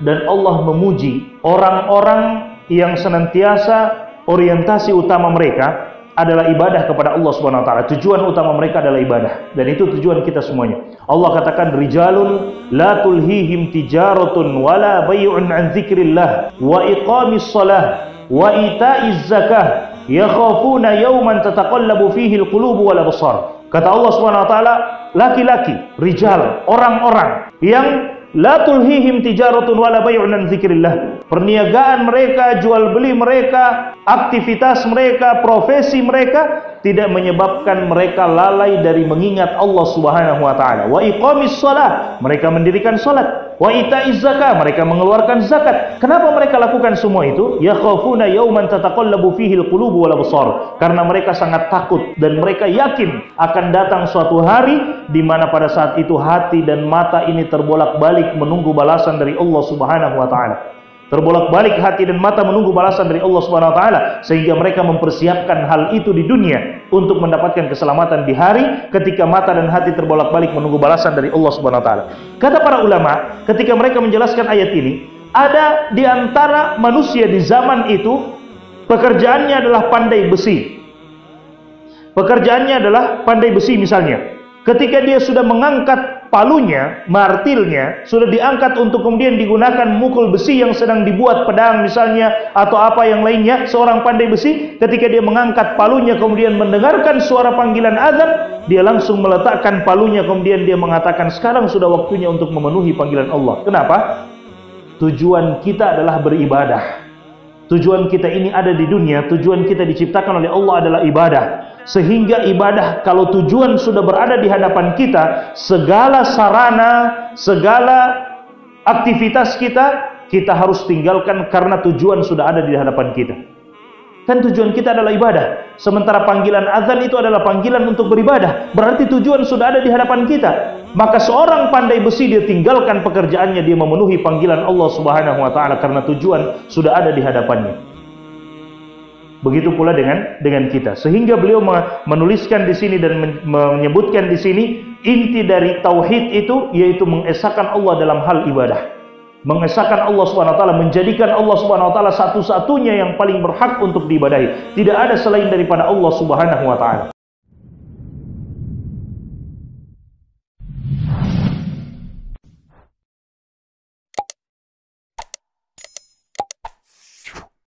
dan Allah memuji orang-orang yang senantiasa orientasi utama mereka adalah ibadah kepada Allah Subhanahu wa taala. Tujuan utama mereka adalah ibadah, dan itu tujuan kita semuanya. Allah katakan, rijalun la tulhihim tijaratun wala bai'un an dzikrillah wa iqamis shalah wa itaiz zakah yakhafuna yawman tataqallabu fihi alqulubu wal absar. Kata Allah Subhanahu wa taala, laki-laki, rijal, orang-orang yang la tulhihim tijaratun wala bai'un an dzikrillah. Perniagaan mereka, jual beli mereka, aktivitas mereka, profesi mereka tidak menyebabkan mereka lalai dari mengingat Allah Subhanahu wa taala. Wa iqamis shalah, mereka mendirikan salat. Wa itaiz zakah, mereka mengeluarkan zakat. Kenapa mereka lakukan semua itu? Yakhafuna yawman tataqallabu fihi alqulubu wal absar. Karena mereka sangat takut dan mereka yakin akan datang suatu hari di mana pada saat itu hati dan mata ini terbolak-balik menunggu balasan dari Allah Subhanahu wa taala. Terbolak-balik hati dan mata menunggu balasan dari Allah Subhanahu wa taala, sehingga mereka mempersiapkan hal itu di dunia untuk mendapatkan keselamatan di hari ketika mata dan hati terbolak-balik menunggu balasan dari Allah Subhanahu wa taala. Kata para ulama, ketika mereka menjelaskan ayat ini, ada di antara manusia di zaman itu pekerjaannya adalah pandai besi. Pekerjaannya adalah pandai besi misalnya. Ketika dia sudah mengangkat palunya, martilnya, sudah diangkat untuk kemudian digunakan memukul besi yang sedang dibuat pedang misalnya, atau apa yang lainnya, seorang pandai besi, ketika dia mengangkat palunya kemudian mendengarkan suara panggilan azan, dia langsung meletakkan palunya, kemudian dia mengatakan, sekarang sudah waktunya untuk memenuhi panggilan Allah. Kenapa? Tujuan kita adalah beribadah. Tujuan kita ini ada di dunia, tujuan kita diciptakan oleh Allah adalah ibadah. Sehingga ibadah, kalau tujuan sudah berada di hadapan kita, segala sarana, segala aktivitas kita harus tinggalkan karena tujuan sudah ada di hadapan kita. Kan tujuan kita adalah ibadah. Sementara panggilan azan itu adalah panggilan untuk beribadah. Berarti tujuan sudah ada di hadapan kita. Maka seorang pandai besi, dia tinggalkan pekerjaannya, dia memenuhi panggilan Allah Subhanahu wa taala karena tujuan sudah ada di hadapannya. Begitu pula dengan kita. Sehingga beliau menuliskan di sini dan menyebutkan di sini, inti dari tauhid itu yaitu mengesahkan Allah dalam hal ibadah. Mengesahkan Allah Subhanahu wa taala, menjadikan Allah Subhanahu wa taala satu-satunya yang paling berhak untuk diibadahi. Tidak ada selain daripada Allah Subhanahu wa taala.